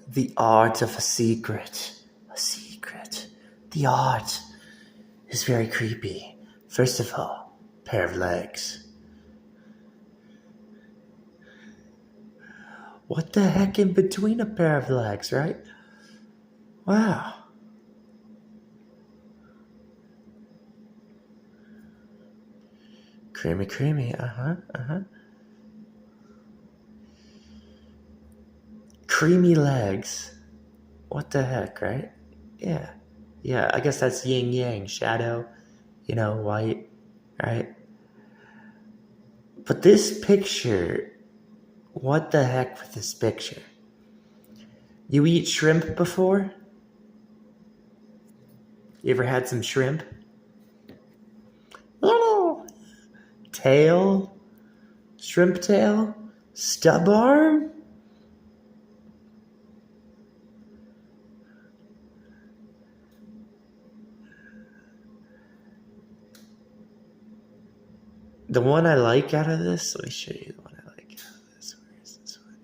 The art of a secret. A secret. The art is very creepy. First of all, pair of legs. What the heck in between a pair of legs, right? Wow. Creamy, creamy. Creamy legs. What the heck, right? Yeah. Yeah, I guess that's yin yang, shadow, white, right? But this picture, what the heck with this picture? You eat shrimp before? You ever had some shrimp? Oh, tail? Shrimp tail? Stub arm? The one I like out of this, let me show you the one I like out of this. Where is this one?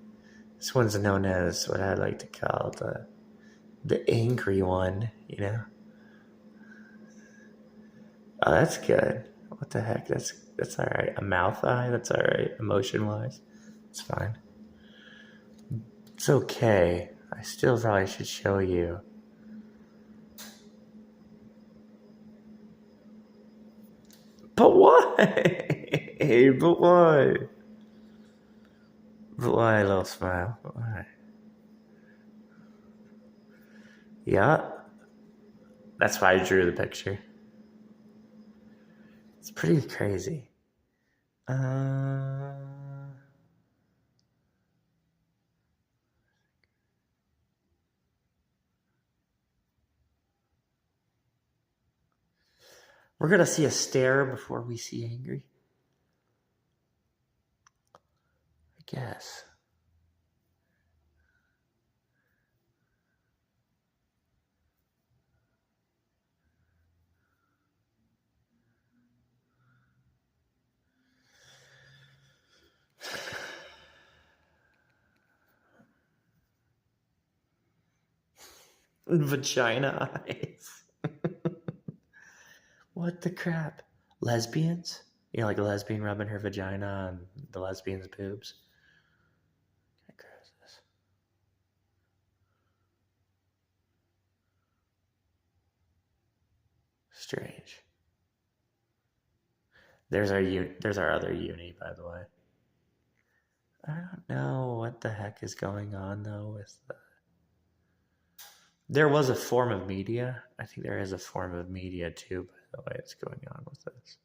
This one's known as what I like to call the angry one, Oh, that's good. What the heck? That's all right. A mouth eye, that's all right. Emotion-wise, it's fine. It's okay. I still probably should show you. But why? But why? But why, little smile? But why? Yeah. That's why I drew the picture. It's pretty crazy. We're going to see a stare before we see angry. I guess. Vagina eyes. What the crap? Lesbians? Like a lesbian rubbing her vagina on the lesbian's boobs. How gross is this? Strange. There's our other EuniE, by the way. I don't know what the heck is going on though with the. There was a form of media. I think there is a form of media too, by the way it's going on with this.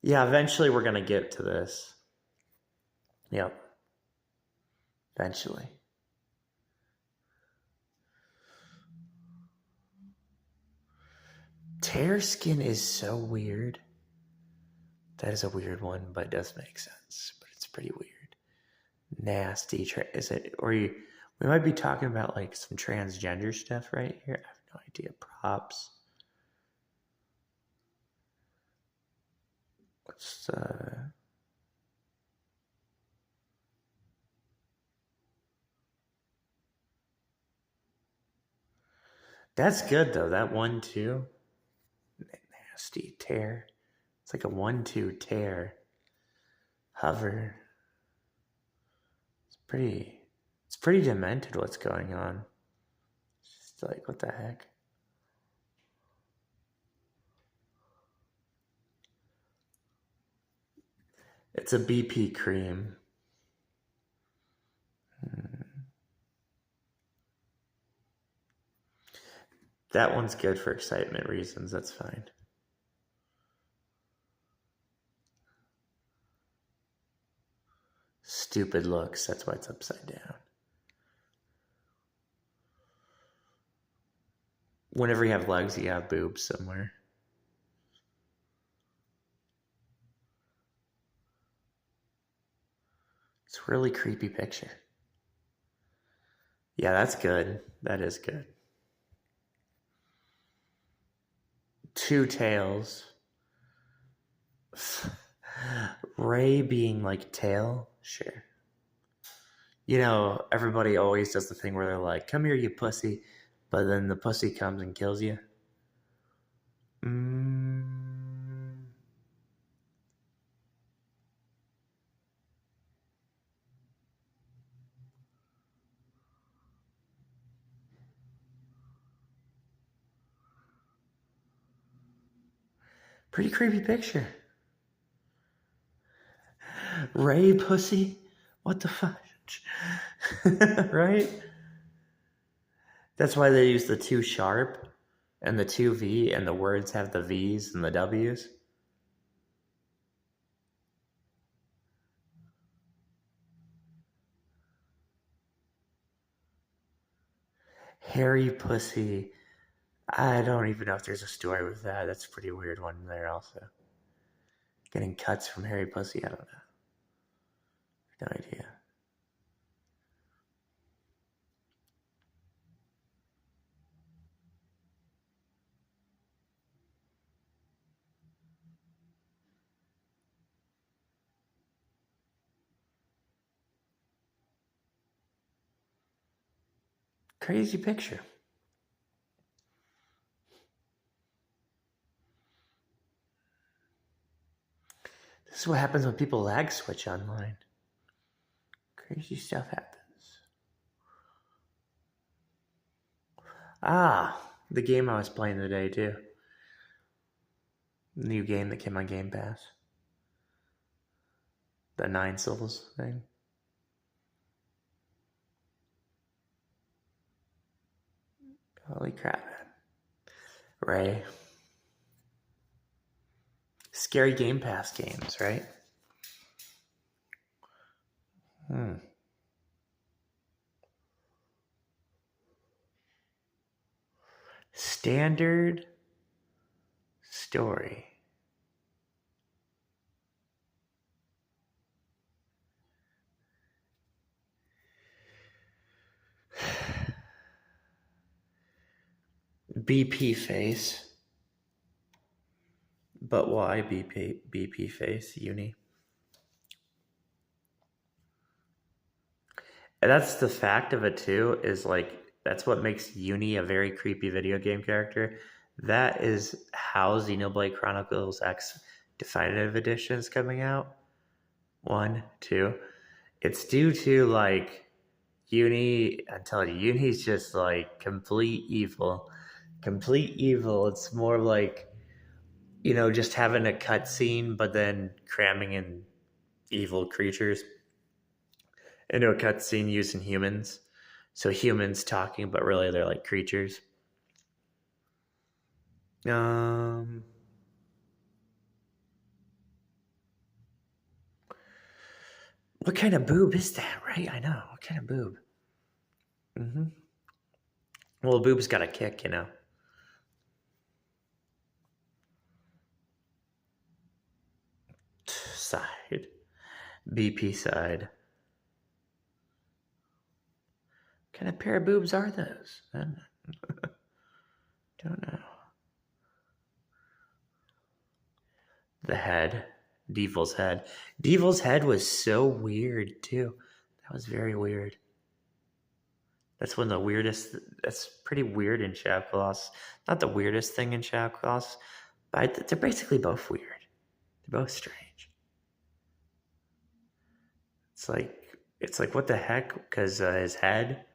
Yeah, eventually we're going to get to this. Yep. Eventually. Tear skin is so weird. That is a weird one, but it does make sense. But it's pretty weird. Nasty. Is it? We might be talking about like some transgender stuff right here. I have no idea. Props. What's the... That's good though. That 1-2. Nasty tear. It's like a 1-2 tear. Hover. It's pretty demented what's going on. It's just like, what the heck? It's a BP cream. That one's good for excitement reasons. That's fine. Stupid looks. That's why it's upside down. Whenever you have legs, you have boobs somewhere. It's a really creepy picture. Yeah, that's good. That is good. 2 tails. Ray being like tail, sure. You know, everybody always does the thing where they're like, "Come here, you pussy," but then the pussy comes and kills you. Pretty creepy picture. Ray pussy? What the fuck? Right? That's why they use the 2 sharp and the 2 V, and the words have the V's and the W's. Hairy pussy. I don't even know if there's a story with that. That's a pretty weird one there also. Getting cuts from hairy pussy, I don't know. No idea. Crazy picture. This is what happens when people lag switch online. Crazy stuff happens. Ah, the game I was playing today too. New game that came on Game Pass. The 9 Souls thing. Holy crap, man. Ray. Scary Game Pass games, right? Standard story. BP face. But why BP face, EuniE? And that's the fact of it too, is like, that's what makes EuniE a very creepy video game character. That is how Xenoblade Chronicles X Definitive Edition is coming out. 1, 2. It's due to like EuniE. I'm telling you, EuniE's just like complete evil. Complete evil. It's more like, you know, just having a cutscene, but then cramming in evil creatures into a cutscene using humans. So humans talking, but really they're like creatures. What kind of boob is that, right? I know. What kind of boob? Well, boob's got a kick, you know. Side. BP side. What kind of pair of boobs are those? I don't know. The head. Devil's head. Devil's head was so weird, too. That was very weird. That's one of the weirdest. That's pretty weird in Shadow Colossus. Not the weirdest thing in Shadow Colossus, but they're basically both weird. They're both strange. It's like what the heck? Because his head.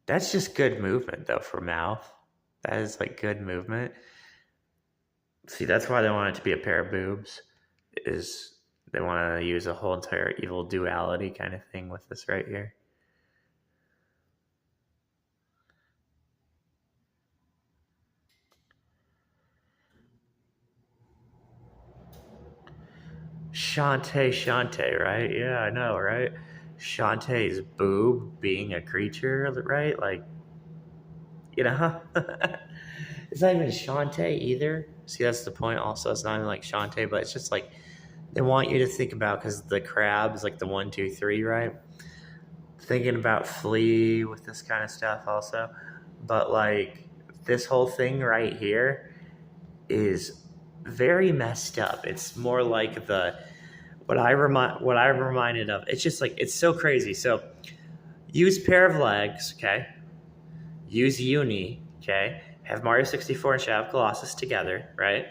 That's just good movement though for mouth. That is like good movement. See, that's why they want it to be a pair of boobs. Is they want to use a whole entire evil duality kind of thing with this right here. Shantae, right? Yeah, I know, right? Shantae's boob being a creature, right? Like, you know, it's not even Shantae either. See, that's the point. Also, it's not even like Shantae, but it's just like they want you to think about, because the crab is like the 1, 2, 3, right? thinking about Flea with this kind of stuff also. But like this whole thing right here is very messed up. It's more like the what I'm reminded of. It's just like it's so crazy. So use pair of legs, okay? Use EuniE, okay? Have Mario 64 and Shadow of Colossus together, right?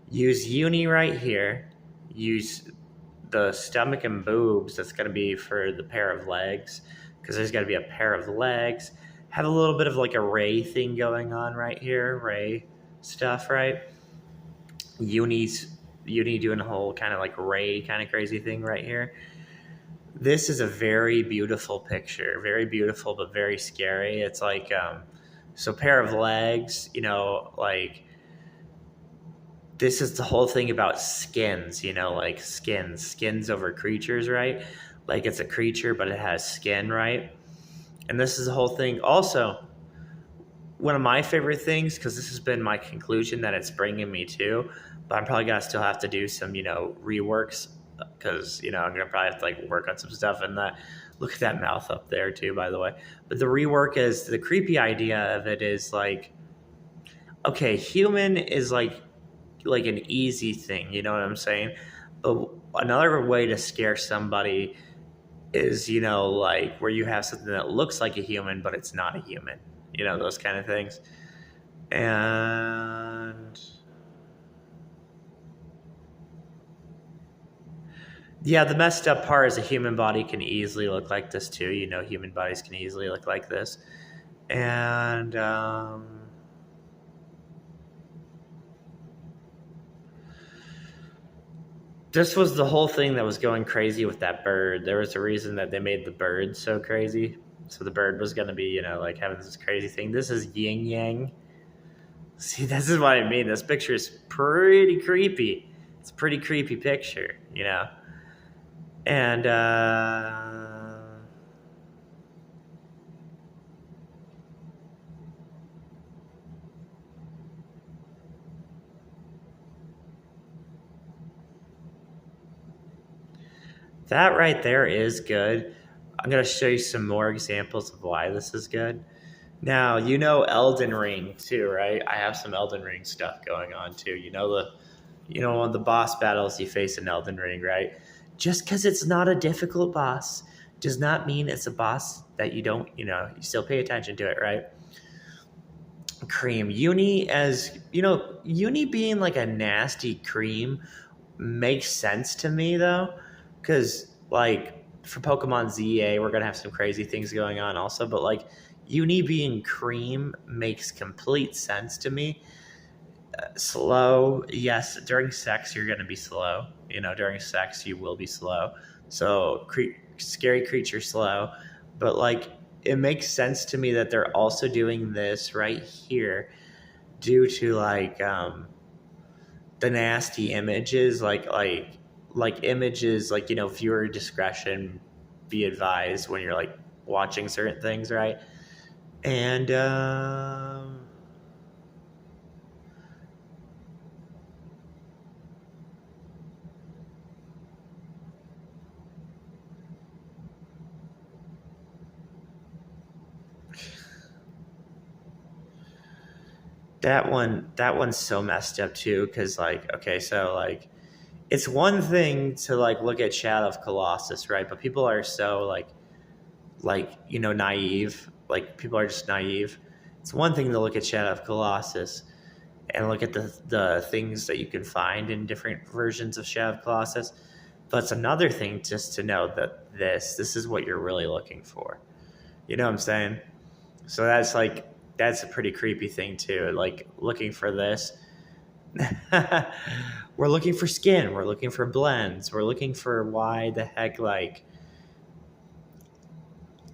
Use EuniE right here. Use the stomach and boobs. That's going to be for the pair of legs because there's got to be a pair of legs. Have a little bit of like a ray thing going on right here, ray stuff, right? EuniE doing a whole kind of like ray kind of crazy thing right here. This is a very beautiful picture, very beautiful but very scary. It's like so pair of legs, you know, like this is the whole thing about skins, you know, like skins over creatures, right? Like it's a creature but it has skin, right? And this is the whole thing. Also, one of my favorite things, because this has been my conclusion that it's bringing me to, but I'm probably gonna still have to do some, you know, reworks because you know I'm gonna probably have to like work on some stuff and that. Look at that mouth up there too, by the way. But the rework is the creepy idea of it is like, okay, human is like an easy thing, you know what I'm saying? But another way to scare somebody is, you know, like where you have something that looks like a human but it's not a human, you know, those kind of things. And yeah, the messed up part is a human body can easily look like this too. You know, human bodies can easily look like this. And this was the whole thing that was going crazy with that bird. There was a reason that they made the bird so crazy. So the bird was going to be, you know, like having this crazy thing. This is yin yang. See, this is what I mean. This picture is pretty creepy. It's a pretty creepy picture, you know. And that right there is good. I'm going to show you some more examples of why this is good. Now, you know Elden Ring too, right? I have some Elden Ring stuff going on too. You know one of the boss battles you face in Elden Ring, right? Just because it's not a difficult boss does not mean it's a boss that you don't, you know, you still pay attention to it, right? Cream. EuniE as, you know, EuniE being like a nasty cream makes sense to me though, because like for Pokemon ZA, we're gonna have some crazy things going on also, but like EuniE being cream makes complete sense to me. Slow, yes, during sex you're gonna be slow. You know, during sex you will be slow. So scary creature slow, but like it makes sense to me that they're also doing this right here due to like the nasty images, like images, like, you know, viewer discretion be advised when you're like watching certain things, right? And that one's so messed up too, because like, okay, so like it's one thing to like look at Shadow of Colossus, right? But people are so like, you know, naive. Like people are just naive. It's one thing to look at Shadow of Colossus and look at the things that you can find in different versions of Shadow of Colossus. But it's another thing just to know that this is what you're really looking for. You know what I'm saying? So that's a pretty creepy thing too. Like looking for this. We're looking for skin. We're looking for blends. We're looking for why the heck, like,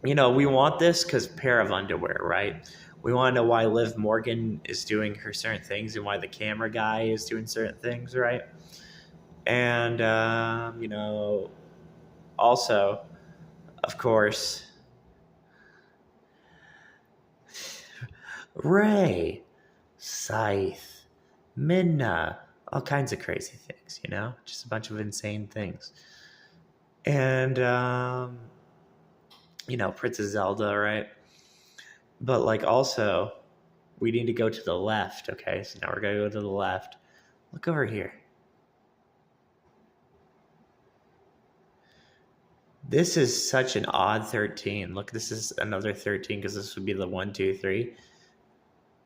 you know, we want this because pair of underwear, right? We want to know why Liv Morgan is doing her certain things and why the camera guy is doing certain things, right? And, you know, also, of course, Ray, Scythe, Midna, all kinds of crazy things, you know? Just a bunch of insane things. And Princess Zelda, right? But like also, we need to go to the left. Okay, so now we're gonna go to the left. Look over here. This is such an odd 13. Look, this is another 13 because this would be the 1, 2, 3.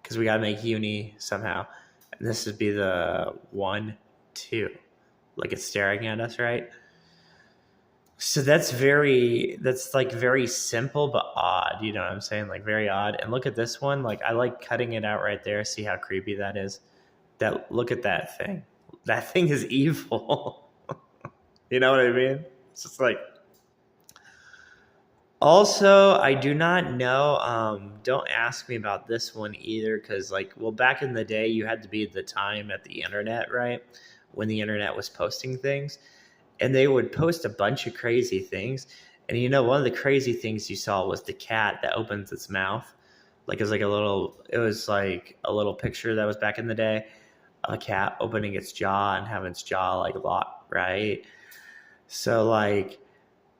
Because we got to make EuniE somehow. And this would be the 1, 2. Like it's staring at us, right? So that's like very simple but odd. You know what I'm saying? Like very odd. And look at this one. Like I like cutting it out right there. See how creepy that is? Look at that thing. That thing is evil. You know what I mean? It's just like. Also, I do not know. Don't ask me about this one either, because back in the day, you had to be at the time at the internet, right? When the internet was posting things, and they would post a bunch of crazy things. And one of the crazy things you saw was the cat that opens its mouth. It was like a little picture that was back in the day, a cat opening its jaw and having its jaw like locked, right? So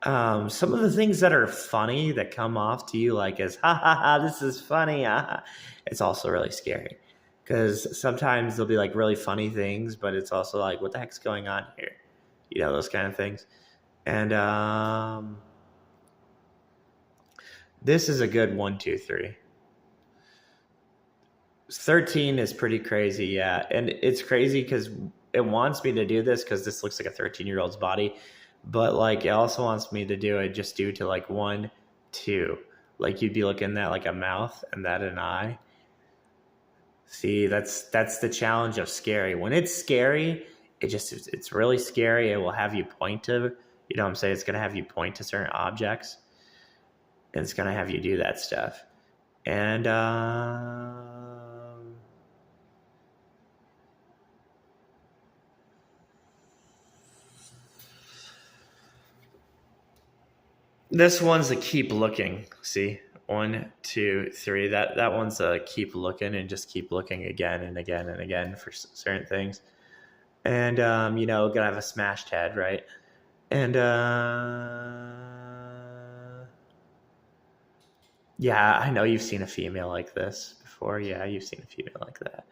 some of the things that are funny that come off to you as ha ha ha, this is funny, it's also really scary, because sometimes they'll be really funny things, but it's also what the heck's going on here, those kind of things. And this is a good 1, 2, 3. 13 is pretty crazy, yeah. And it's crazy because it wants me to do this because this looks like a 13-year-old's body, but it also wants me to do it just due to 1, 2. You'd be looking at a mouth and that an eye. See, that's the challenge of scary. When it's scary, it's really scary. It will have you point to, what I'm saying? It's going to have you point to certain objects, and it's going to have you do that stuff. And this one's a keep looking. See, 1, 2, 3. That one's a keep looking and just keep looking again and again and again for certain things. And gonna have a smashed head, right? And yeah, I know you've seen a female like this before. Yeah, you've seen a female like that.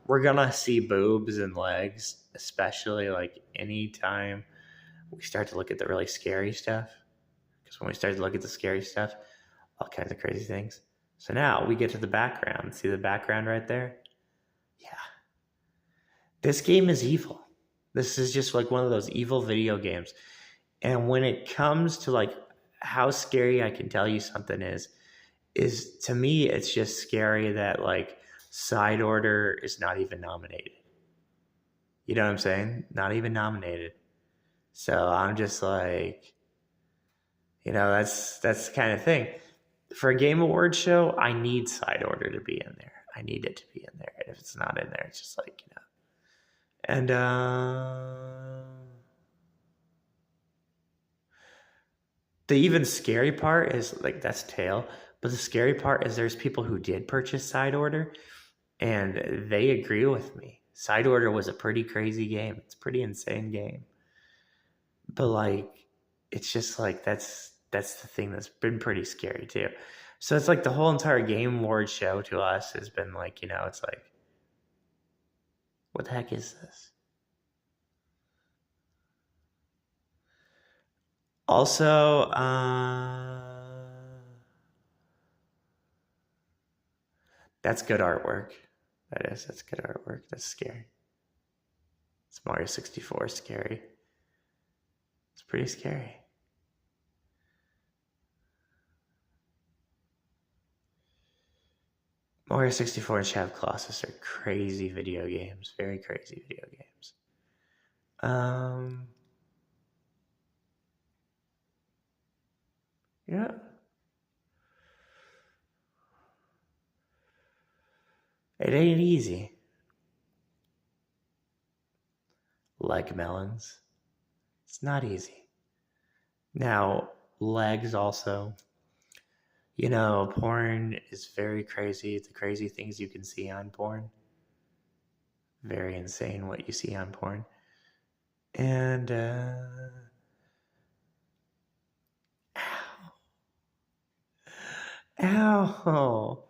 We're gonna see boobs and legs, especially anytime we start to look at the really scary stuff. Because when we start to look at the scary stuff, all kinds of crazy things. So now we get to the background. See the background right there? Yeah. This game is evil. This is just one of those evil video games. And when it comes to how scary I can tell you something is to me, it's just scary that Side Order is not even nominated. You know what I'm saying? Not even nominated. So I'm just that's the kind of thing. For a Game Awards show, I need Side Order to be in there. I need it to be in there. If it's not in there, it's just And the even scary part is that's tail. But the scary part is there's people who did purchase Side Order, and they agree with me. Side Order was a pretty crazy game. It's a pretty insane game. But it's just that's the thing that's been pretty scary too. So it's the whole entire Game Awards show to us has been it's what the heck is this? Also, that's good artwork. That's good artwork. That's scary. It's Mario 64 scary. It's pretty scary. Mario 64 and Shadow of the Colossus are crazy video games. Very crazy video games. Yeah. It ain't easy. Leg melons. It's not easy. Now, legs also. Porn is very crazy. The crazy things you can see on porn. Very insane what you see on porn. And Ow!